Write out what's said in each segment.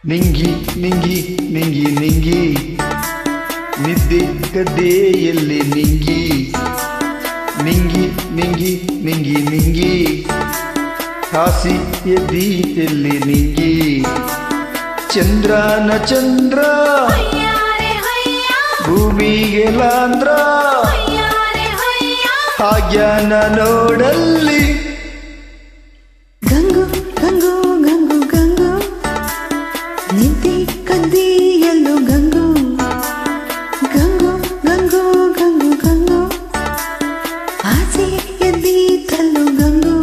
ನಿಂಗಿ ನಿಂಗಿ ನಿಂಗಿ ನಿಂಗಿ ನಿದ್ದೆ ಗದ್ದೆಯಲ್ಲಿ ನಿಂಗಿ ನಿಂಗಿ ನಿಂಗಿ ನಿಂಗಿ ನಿಂಗಿ ಕಾಸಿ ಎದ್ದೀತೆಲ್ಲಿ ನಿಂಗಿ ಚಂದ್ರನ ಚಂದ್ರ ಭೂಮಿಗೆ ಲಾಂದ್ರ ಹಾಗ್ಯಾನ ನೋಡಲ್ಲಿ ಗಂಗು ಗಂಗು ಗಂಗು ಗಂಗು ನಿದ್ದೆ ಕದ್ದಿಯಲ್ಲೂ ಗಂಗು ಗಂಗು ಗಂಗು ಗಂಗು ಗಂಗು ಆಸೆ ಎದ್ದೀತಲ್ಲೂ ಗಂಗು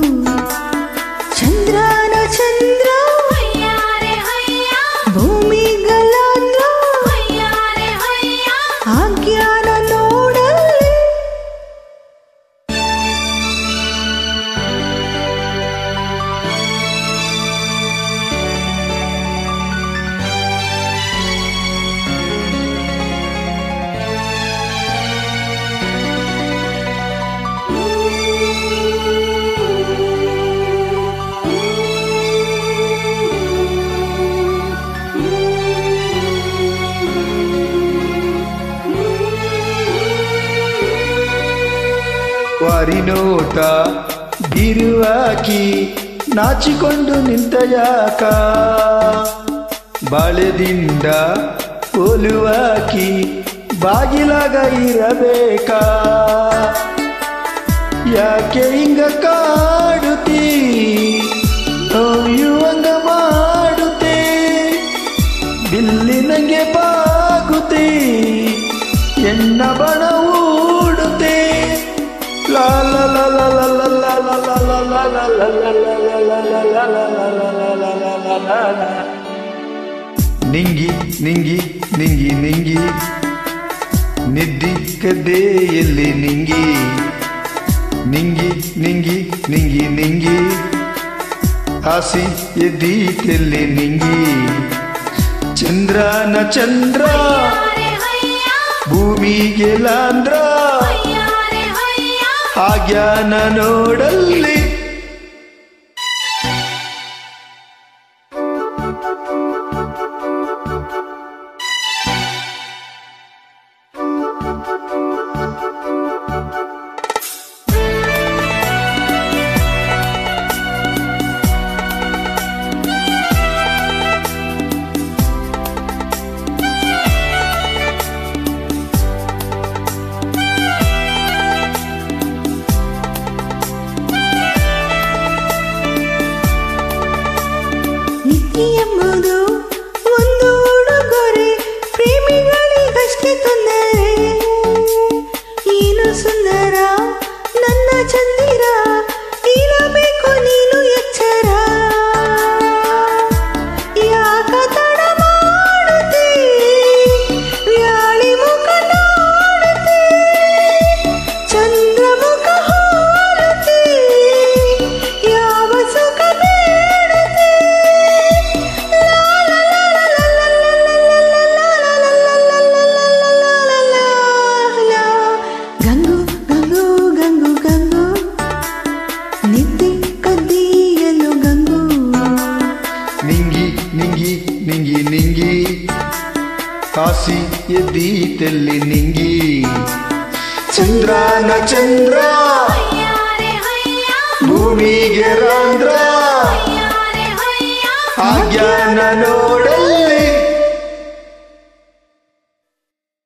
ಚಂದ್ರನ ಚಂದ್ರ ಭೂಮಿಗಲಾಂದ್ರ ಆಜ್ಞಾನ ನೋಡಲ್ಲಿ ವಾರಿನೋಟ ಬಿರುವಾಕಿ ನಾಚಿಕೊಂಡು ನಿಂತ ಯಾಕ ಬಾಳೆದಿಂದ ಓಲುವಾಕಿ ಬಾಗಿಲಾಗ ಇರಬೇಕಾ ಯಾಕೆ ಹಿಂಗ ಕಾಡುತ್ತೀ ನೋಯುವಂಗ ಮಾಡುತ್ತೀ ಬಿಲ್ಲಿನಂಗೆ ಬಾಗುತ್ತೀ ಎನ್ನ ಬಣ ಊಡುತ್ತೀ la la la la la la la la la la la la la la la la. ನಿಂಗಿ ನಿಂಗಿ ನಿಂಗಿ ನಿಂಗಿ ನಿದ್ದಿ ಕದ್ದೆಯಲ್ಲಿ ನಿಂಗಿ ನಿಂಗಿ ನಿಂಗಿ ನಿಂಗಿ ನಿಂಗಿ ಆಸಿ ಎದ್ದೀತೆಲ್ಲಿ ನಿಂಗಿ ಚಂದ್ರನ ಚಂದ್ರ ಭೂಮಿಗೆ ಲಾಂದ್ರ ಆಜ್ಞಾನ ನೋಡಲ್ಲಿ ಎಂಬುದು ಒಂದು ಉಡುಗೊರೆ ಪ್ರೇಮಿಗಳಿಗಷ್ಟೇ ತೊಂದರೆ ಏನು ಸುಂದರ ನನ್ನ ಚಂದಿರ ಇರಬೇಕು ನೀನು ಎಚ್ಚರ ಯಾಕ ತಡ ಮಾಡುತ್ತೀ ವ್ಯಾಳಿ ಮುಖ ನೋಡುತ್ತೀ ಚಂದ್ರ ಮುಖ ಹೋಲುತ್ತೀ ಯಾವ ಸುಖ ನಿಂಗಿ ನಿಂಗಿ ನಿಂಗಿ ನಿಂಗಿ ಕಾಸಿ ಎದ್ದೀತೆಲ್ಲಿ ನಿಂಗಿ ಚಂದ್ರನ ಚಂದ್ರ ಭೂಮಿಗೆ ರಂಧ್ರ ಆಜ್ಞಾನ ನೋಡ